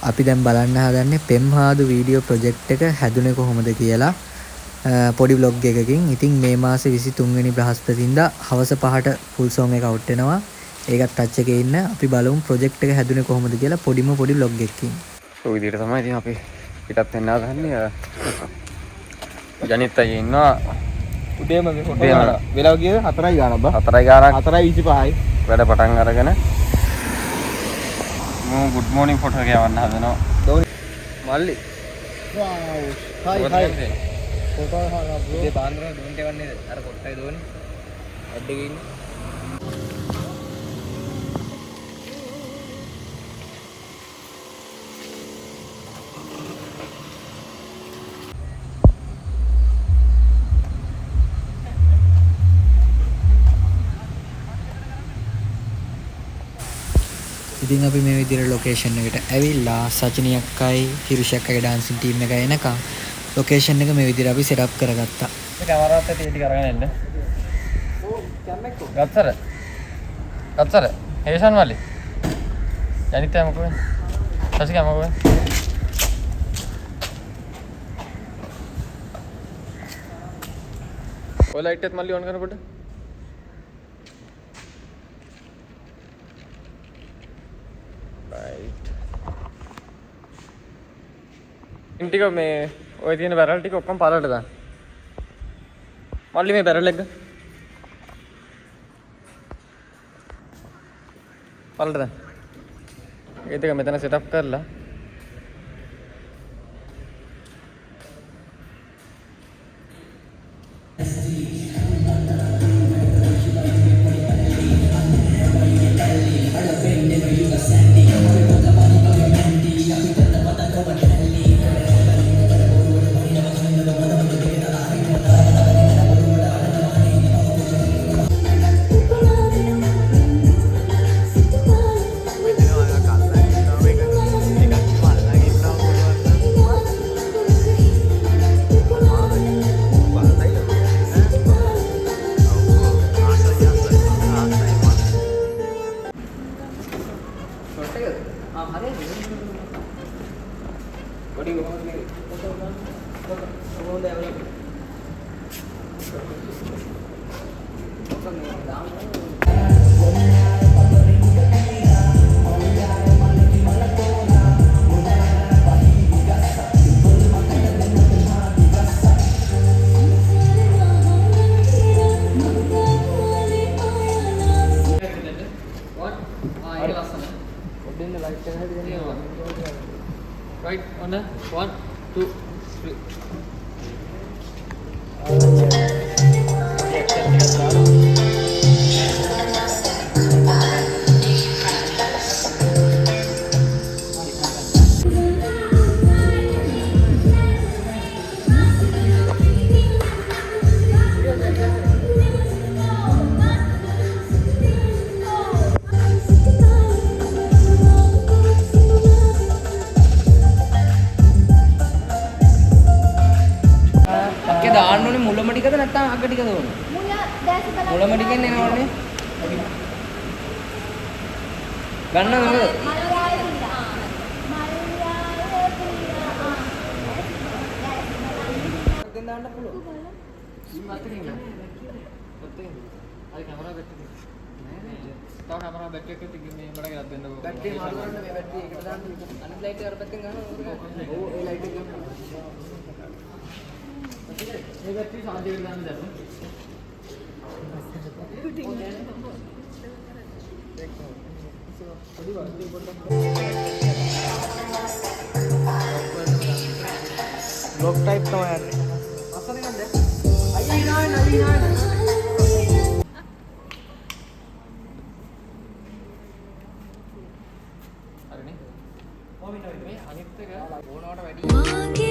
අපි දැන් බලන්න හදන්නේ පෙම්හාදු වීඩියෝ ප්‍රොජෙක්ට් එක හැදුනේ කොහොමද කියලා පොඩි vlog එකකින්. ඉතින් මේ මාසේ 23 වෙනි බ්‍රහස්පතින්දා හවස 5ට full song එක out වෙනවා. ඒකත් ටච් එකේ ඉන්න අපි බලමු ප්‍රොජෙක්ට් එක හැදුනේ කොහොමද කියලා පොඩි vlog එකකින්. ඔය විදිහට තමයි ඉතින් අපි පිටත් වෙන්න හදන්නේ. ජනිත් අයියා ඉන්නවා. උදේම මේ ෆොටෝ ගන්න. වෙලාව ගියේ 4යි ගානක් බා. 4යි ගානක් 4:25යි. වැඩ පටන් අරගෙන good morning ෆොටෝ එක යවන්න හදනවා. මල්ලි. wow. hi. ෆොටෝ හරහා bro. ඉතින් පාන්දර දෝන්ට යවන්නේ අර කොට්ටයි දෝනේ. ඇඩ් එකේ ඉන්නේ. ඉතින් අපි මේ විදිහට ලොකේෂන් එකට ඇවිල්ලා සචිනී අක්කයි හිරුෂි අක්කගේ ඩාන්සින් ටීම් එක එනකම් ලොකේෂන් එක මේ විදිහට අපි සෙට් අප් කරගත්තා. මේ කැමරාවත් ඇටි ටික අරගෙන එන්න. ගත්තර. හේෂන් වලි. ජනිත් යම කොහෙද? සසික යම කොහෙද? ඔය ලයිට් එකත් මල්ලි ඔන් කරනකොට ටික මේ ඔය තියෙන බැරල් ටික ඔක්කොම පළලට දාන්න. මල්ලි මේ බැරල් එක පළලට දාන්න. ඒ දෙක මෙතන සෙට් අප් කරලා right on the 1 2 3 දාන්න ඕනේ මුලම ටිකද නැත්නම් අග ටිකද ඕනේ? මුලම ටිකෙන් එනවනේ. ගන්න මොකද? දෙන්න දාන්න පුළුවන්. ඉස්සරහින් ඉන්න. ඔතේ. අර කැමරා බැටරි. නෑ නෑ. තව කැමරා බැටරි එකක් තියගෙන මේ මට ගෙනත් දෙන්නකෝ. බැටරි මාරු කරන්න මේ බැටරි එකට දාන්න. අනිත් ලයිට් එක අර පැත්තෙන් ගන්න. ඕ ඒ ලයිට් එක ගන්න. ये बैटरी शादी के दाम दे ब्लॉक टाइप का यार असर नहीं दे आई ना अरे नहीं वो भी अनित का फोन ऑर्डर रेडी